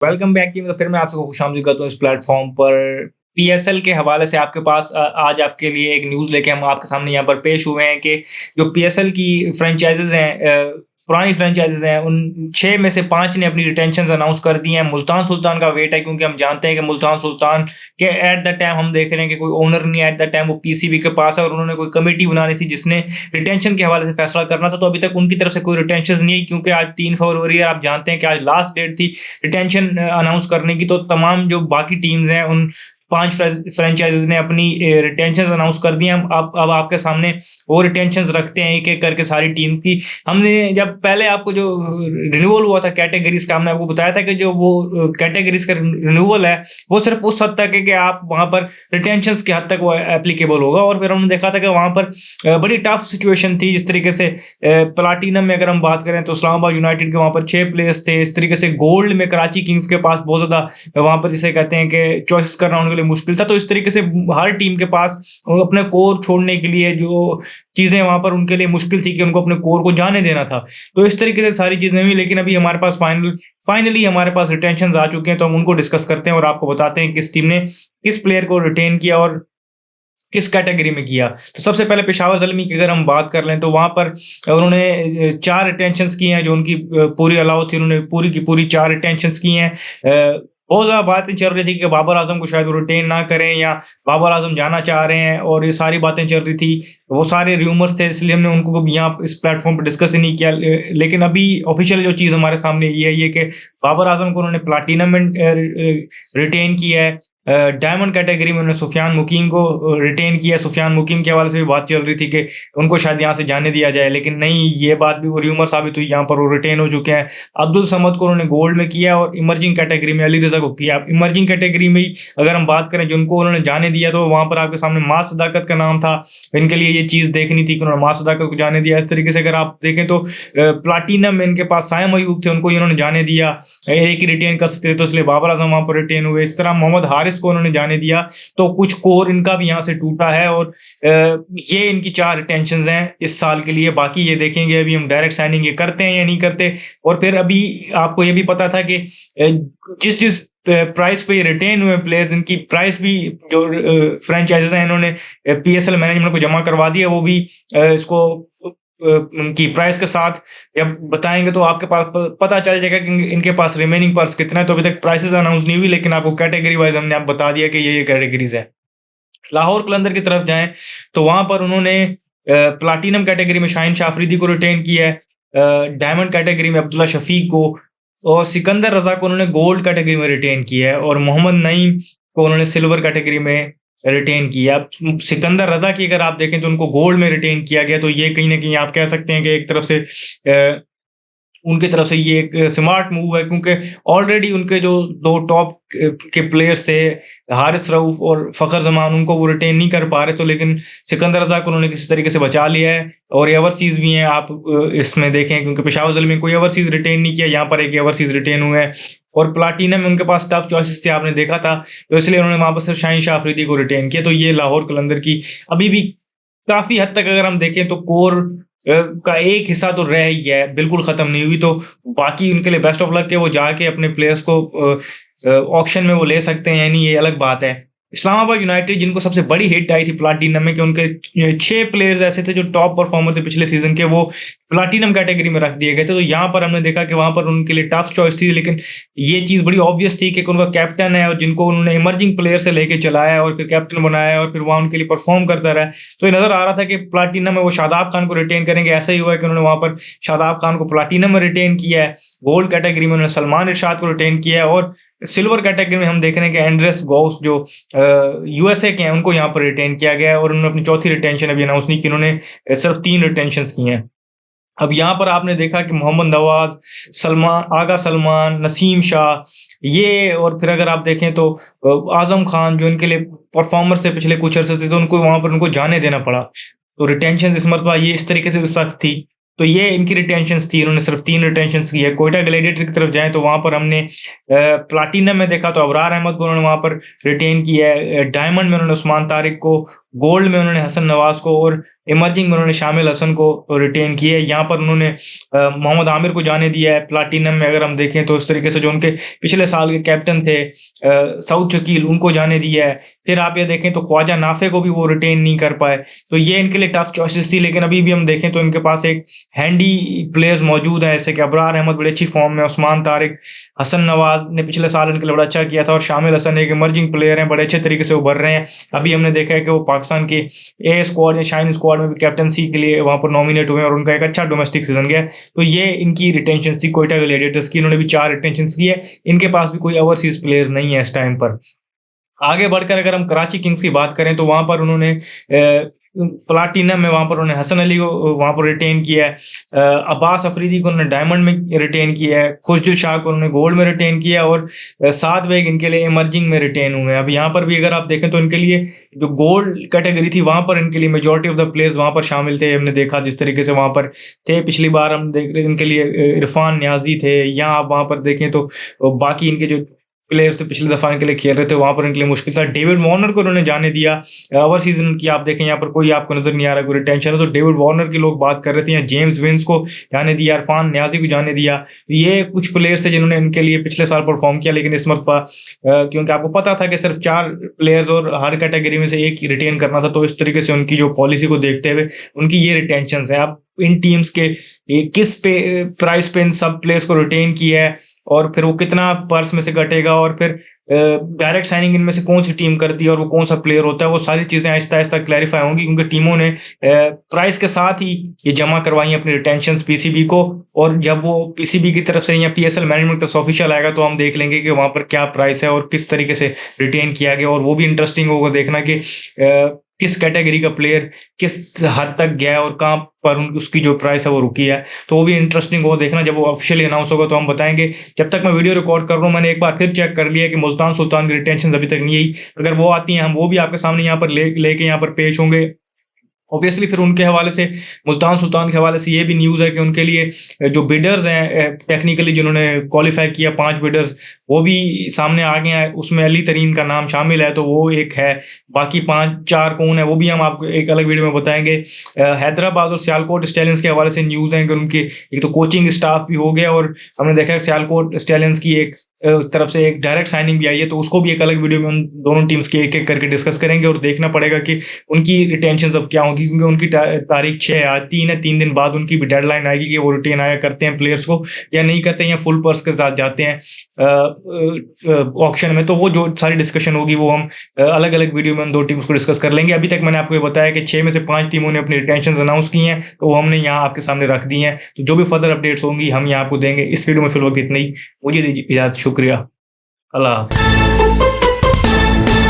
Welcome back team. तो फिर मैं आपसे खुशामदीद करता हूँ इस प्लेटफॉर्म पर। पीएसएल के हवाले से आपके पास आज आपके लिए एक न्यूज़ लेके हम आपके सामने यहाँ पर पेश हुए हैं कि जो पीएसएल की फ्रेंचाइज़ीज़ हैं, पुरानी फ्रेंचाइज़ीज़ हैं, उन 6 में से 5 ने अपनी रिटेंशन्स अनाउंस कर दी हैं। मुल्तान सुल्तान का वेट है, क्योंकि हम जानते हैं कि मुल्तान सुल्तान के एट द टाइम हम देख रहे हैं कि कोई ओनर नहीं है। एट द टाइम वो पीसीबी के पास है और उन्होंने कोई कमेटी बनानी थी जिसने रिटेंशन के हवाले से फैसला करना था। तो अभी तक उनकी तरफ से कोई रिटेंशन्स नहीं है, क्योंकि आज 3 फरवरी है। आप जानते हैं कि आज लास्ट डेट थी रिटेंशन अनाउंस करने की। तो तमाम जो बाकी टीम्स हैं, उन 5 फ्रेंचाइज़ीज़ ने अपनी रिटेंशन्स अनाउंस कर दी हैं। अब आपके सामने वो रिटेंशन्स रखते हैं एक-एक करके सारी टीम की। हमने जब पहले आपको जो रिन्यूअल हुआ था कैटेगरीज़ का, हमने आपको बताया था कि जो वो कैटेगरीज़ का रिन्यूअल है, वो सिर्फ़ उस हद तक है कि आप वहाँ पर रिटेंशन्स की हद तक वो एप्लीकेबल होगा। और फिर हमने देखा था कि वहाँ पर बड़ी टफ सिचुएशन थी। जिस तरीके से प्लाटिनम में अगर हम बात करें तो इस्लामाबाद यूनाइटेड के वहाँ पर 6 प्लेयर्स थे। इस तरीके से गोल्ड में कराची किंग्स के पास बहुत ज़्यादा वहाँ पर जिसे कहते हैं कि चॉइसेस करना उनके लिए मुश्किल था। तो इस तरीके से हर टीम के पास अपने कोर छोड़ने के लिए जो चीज़ें वहाँ पर उनके लिए मुश्किल थी कि उनको अपने कोर को जाने देना था। तो इस तरीके से सारी चीज़ें हुई, लेकिन अभी हमारे पास फाइनली हमारे पास रिटेंशन्स आ चुके हैं। तो हम उनको डिस्कस करते हैं और आपको बताते हैं किस टीम ने किस प्लेयर को रिटेन किया और किस कैटेगरी में किया। तो सबसे पहले पेशावर ज़ल्मी की अगर हम बात कर लें तो वहाँ पर उन्होंने 4 रिटेंशन्स की हैं जो उनकी पूरी अलाउ थी। उन्होंने पूरी की पूरी 4 रिटेंशन्स की हैं। बहुत ज़्यादा बातें चल रही थी कि बाबर आज़म को शायद वो रिटेन ना करें या बाबर आज़म जाना चाह रहे हैं, और ये सारी बातें चल रही थी। वो सारे र्यूमर्स थे, इसलिए हमने उनको कभी यहाँ इस प्लेटफ़ॉर्म पे डिस्कस ही नहीं किया। लेकिन अभी ऑफ़िशियल जो चीज़ हमारे सामने ये है ये कि बाबर आज़म को उन्होंने प्लैटिनम में रिटेन किया है। डायमंड कैटेगरी में उन्होंने सुफियान मुकीम को रिटेन किया। सुफियान मुकीम के हवाले से भी बात चल रही थी कि उनको शायद यहाँ से जाने दिया जाए, लेकिन नहीं, ये बात भी वो र्यूमर साबित हुई। यहाँ पर वो रिटेन हो चुके हैं। अब्दुल समद को उन्होंने गोल्ड में किया और इमर्जिंग कैटेगरी में अली रज़ा को किया। अब इमर्जिंग कैटेगरी में ही अगर हम बात करें जिनको उन्होंने जाने दिया, तो वहाँ पर आपके सामने माँ सदाकत का नाम था। इनके लिए ये चीज़ देखनी थी कि उन्होंने माँ सदाकत को जाने दिया। इस तरीके से अगर आप देखें तो प्लाटिनम में इनके पास सायम अयूब थे, उनको इन्होंने जाने दिया। एक ही रिटेन कर सकते थे, तो इसलिए बाबर आज़म वहाँ पर रिटेन हुए। इस तरह मोहम्मद हारिस को उन्होंने जाने दिया, तो कुछ कोर इनका भी यहाँ से टूटा है। और ये इनकी 4 रिटेंशन्स हैं इस साल के लिए। बाकी ये देखेंगे अभी हम डायरेक्ट साइनिंग ये करते हैं या नहीं करते। और फिर अभी आपको ये भी पता था कि जिस प्राइस पे ये रिटेन हुए प्लेयर्स, इनकी प्राइस भी जो फ्रेंचाइजीज हैं इन्होंने पीएसएल मैनेजमेंट को जमा करवा दी है, वो भी इसको उनकी प्राइस के साथ जब बताएंगे तो आपके पास पता चल जाएगा कि इनके पास रिमेनिंग पर्स कितना है। तो अभी तक प्राइसेस अनाउंस नहीं हुई, लेकिन आपको कैटेगरी वाइज हमने आप बता दिया कि ये कैटेगरीज है। लाहौर कलंदर की तरफ जाएं तो वहां पर उन्होंने प्लाटिनम कैटेगरी में शाहीन शाह अफरीदी को रिटेन किया है। डायमंड कैटेगरी में अब्दुल्ला शफीक को, और सिकंदर रजा को उन्होंने गोल्ड कैटेगरी में रिटेन किया है, और मोहम्मद नईम को उन्होंने सिल्वर कैटेगरी में रिटेन किया। अब सिकंदर रजा की अगर आप देखें तो उनको गोल्ड में रिटेन किया गया। तो ये कहीं ना कहीं आप कह सकते हैं कि एक तरफ से उनकी तरफ से ये एक स्मार्ट मूव है, क्योंकि ऑलरेडी उनके जो 2 टॉप के प्लेयर्स थे, हारिस रऊफ और फ़खर जमान, उनको वो रिटेन नहीं कर पा रहे। तो लेकिन सिकंदर रज़ा को उन्होंने किसी तरीके से बचा लिया है। और ये ओवरसीज़ भी हैं, आप इसमें देखें, क्योंकि पेशावर ज़ल्मी कोई ओवरसीज़ रिटेन नहीं किया, यहाँ पर एक ओवरसीज़ रिटेन हुए हैं। और प्लाटिनम में उनके पास टफ चॉइसेस थे, आपने देखा था, तो इसलिए उन्होंने वहाँ पर सिर्फ शाहीन शाह अफरीदी को रिटेन किया। तो ये लाहौर कलंदर की अभी भी काफ़ी हद तक अगर हम देखें तो कोर का एक हिस्सा तो रह ही गया है, बिल्कुल खत्म नहीं हुई। तो बाकी उनके लिए बेस्ट ऑफ लक है, वो जाके अपने प्लेयर्स को ऑक्शन में वो ले सकते हैं, यानी ये अलग बात है। इस्लामाबाद यूनाइटेड, जिनको सबसे बड़ी हिट आई थी प्लाटिनम में कि उनके 6 प्लेयर्स ऐसे थे जो टॉप परफॉर्मर थे पिछले सीजन के, वो प्लाटिनम कैटेगरी में रख दिए गए थे। तो यहाँ पर हमने देखा कि वहां पर उनके लिए टफ चॉइस थी, लेकिन ये चीज बड़ी ऑब्वियस थी कि उनका कैप्टन है और जिनको उन्होंने इमर्जिंग प्लेयर से लेके चलाया और फिर कैप्टन बनाया और फिर वहां उनके लिए परफॉर्म करता रहा। तो ये नजर आ रहा था कि प्लाटिनम में वो शादाब खान को रिटेन करेंगे। ऐसा ही हुआ है कि उन्होंने वहां पर शादाब खान को प्लाटिनम में रिटेन किया है। गोल्ड कैटेगरी में उन्होंने सलमान इरशाद को रिटेन किया है, और सिल्वर कैटेगरी में हम देख रहे हैं कि एंड्रेस गॉस जो यूएसए के हैं, उनको यहाँ पर रिटेन किया गया है। और उन्होंने अपनी चौथी रिटेंशन अभी अनाउंस नहीं की, उन्होंने सिर्फ 3 रिटेंशन की हैं। अब यहाँ पर आपने देखा कि मोहम्मद नवाज, आगा सलमान, नसीम शाह, ये, और फिर अगर आप देखें तो आजम खान जो इनके लिए परफॉर्मर्स थे पिछले कुछ अरसे से, तो उनको वहां पर उनको जाने देना पड़ा। तो रिटेंशन इस मरतबा ये इस तरीके से सख्त थी। तो ये इनकी रिटेंशन थी, इन्होंने सिर्फ 3 रिटेंशन की है। कोयटा ग्लैडिएटर की तरफ जाएं तो वहां पर हमने प्लाटिनम में देखा तो अबरार अहमद को उन्होंने वहां पर रिटेन किया है। डायमंड में उन्होंने उस्मान तारिक को, गोल्ड में उन्होंने हसन नवाज को, और इमर्जिंग में उन्होंने शामिल हसन को रिटेन किया है। यहाँ पर उन्होंने मोहम्मद आमिर को जाने दिया है प्लाटिनम में, अगर हम देखें तो इस तरीके से जो उनके पिछले साल के कैप्टन थे सऊद शकील, उनको जाने दिया है। फिर आप ये देखें तो ख्वाजा नाफे को भी वो रिटेन नहीं कर पाए, तो ये इनके लिए टफ चॉइसेस थी। लेकिन अभी भी हम देखें तो इनके पास एक हैंडी प्लेयर्स मौजूद है, जैसे कि अबरार अहमद बड़ी अच्छी फॉर्म में, उस्मान तारिक, हसन नवाज ने पिछले साल इनके लिए बड़ा अच्छा किया था, और शामिल हसन एक इमर्जिंग प्लेयर हैं, बड़े अच्छे तरीके से उभर रहे हैं। अभी हमने देखा है कि वो पाकिस्तान के ए स्क्वाड या शाइन स्क्वाड में भी कैप्टनसी के लिए वहां पर नॉमिनेट हुए और उनका एक अच्छा डोमेस्टिक सीजन गया। तो ये इनकी रिटेंशन थी कोयटा ग्लैडिएटर्स की, इन्होंने भी 4 रिटेंशन की है। इनके पास भी कोई ओवरसीज प्लेयर्स नहीं है इस टाइम पर। आगे बढ़कर अगर हम कराची किंग्स की बात करें तो वहां पर उन्होंने प्लाटिनम में वहां पर उन्होंने हसन अली को वहां पर रिटेन किया है, अब्बास अफरीदी को उन्होंने डायमंड में रिटेन किया है, खुशदिल शाह को उन्होंने गोल्ड में रिटेन किया, और 7 बैग इनके लिए इमर्जिंग में रिटेन हुए हैं। अब यहाँ पर भी अगर आप देखें तो इनके लिए जो गोल्ड कैटेगरी थी वहां पर इनके लिए मेजोरिटी ऑफ द प्लेयर्स वहां पर शामिल थे। हमने देखा जिस तरीके से वहां पर थे, पिछली बार हम देख रहे इनके लिए इरफान न्याजी थे, यहाँ आप वहां पर देखें तो बाकी इनके जो प्लेयर से पिछले दफा इनके लिए खेल रहे थे वहां पर इनके लिए मुश्किल था। डेविड वार्नर को उन्होंने जाने दिया, ओवर सीजन की आप देखें यहाँ पर कोई आपको नजर नहीं आ रहा, कोई रिटेंशन है तो डेविड वार्नर की लोग बात कर रहे थे, या जेम्स विंस को जाने दिया, इरफान न्याजी को जाने दिया। ये कुछ प्लेयर्स थे जिन्होंने इनके लिए पिछले साल परफॉर्म किया, लेकिन इस मरतबा क्योंकि आपको पता था कि सिर्फ 4 प्लेयर्स और हर कैटेगरी में से एक रिटेन करना था, तो इस तरीके से उनकी जो पॉलिसी को देखते हुए उनकी ये रिटेंशन है। अब इन टीम्स के किस पे प्राइस पे इन सब प्लेयर्स को रिटेन किया है, और फिर वो कितना पर्स में से कटेगा, और फिर डायरेक्ट साइनिंग इनमें से कौन सी टीम करती है और वो कौन सा प्लेयर होता है, वो सारी चीजें आहिस्ता आहिस्ता क्लैरिफाई होंगी, क्योंकि टीमों ने प्राइस के साथ ही ये जमा करवाई अपनी रिटेंशंस पीसीबी को। और जब वो पीसीबी की तरफ से या पीएसएल मैनेजमेंट का ऑफिशियल आएगा तो हम देख लेंगे कि वहां पर क्या प्राइस है और किस तरीके से रिटेन किया गया, और वो भी इंटरेस्टिंग होगा देखना कि किस कैटेगरी का प्लेयर किस हद तक गया है और कहाँ पर उसकी जो प्राइस है वो रुकी है। तो वो भी इंटरेस्टिंग होगा देखना, जब वो ऑफिशियली अनाउंस होगा तो हम बताएंगे। जब तक मैं वीडियो रिकॉर्ड कर रहा हूँ मैंने एक बार फिर चेक कर लिया कि मुल्तान सुल्तान की रिटेंशन अभी तक नहीं आई, अगर वो आती हैं हम वो भी आपके सामने यहाँ पर लेके यहाँ पर पेश होंगे। ऑब्वियसली फिर उनके हवाले से, मुल्तान सुल्तान के हवाले से ये भी न्यूज़ है कि उनके लिए जो बिडर्स हैं टेक्निकली जिन्होंने क्वालिफाई किया 5 बिडर्स, वो भी सामने आ गए हैं, उसमें अली तरीन का नाम शामिल है, तो वो एक है। बाकी 5-4 कौन है वो भी हम आपको एक अलग वीडियो में बताएंगे। हैदराबाद और सियालकोट स्टैलियंस के हवाले से न्यूज़ है कि उनके एक तो कोचिंग स्टाफ भी हो गया, और हमने देखा है सियालकोट स्टैलियंस की एक तरफ से एक डायरेक्ट साइनिंग भी आई है, तो उसको भी एक अलग वीडियो में उन दोनों टीम्स के एक एक करके डिस्कस करेंगे, और देखना पड़ेगा कि उनकी रिटेंशन अब क्या होगी, क्योंकि उनकी तारीख 6 आज 3 है, 3 दिन बाद उनकी भी डेडलाइन आएगी कि वो रिटेन आया करते हैं प्लेयर्स को या नहीं करते हैं, या फुल पर्स के साथ जाते हैं ऑक्शन में। तो वो जो सारी डिस्कशन होगी वो हम अलग अलग वीडियो में उन 2 टीम्स को डिस्कस कर लेंगे। अभी तक मैंने आपको ये बताया कि 6 में से 5 टीमों ने अपनी रिटेंशन अनाउंस की हैं, तो वो हमने यहाँ आपके सामने रख दी हैं। तो जो भी फर्दर अपडेट्स होंगी हम यहाँ आपको देंगे। इस वीडियो में फिलहाल इतना ही, मुझे दीजिए इजाजत, शुक्रिया, अल्लाह हाफ़िज़।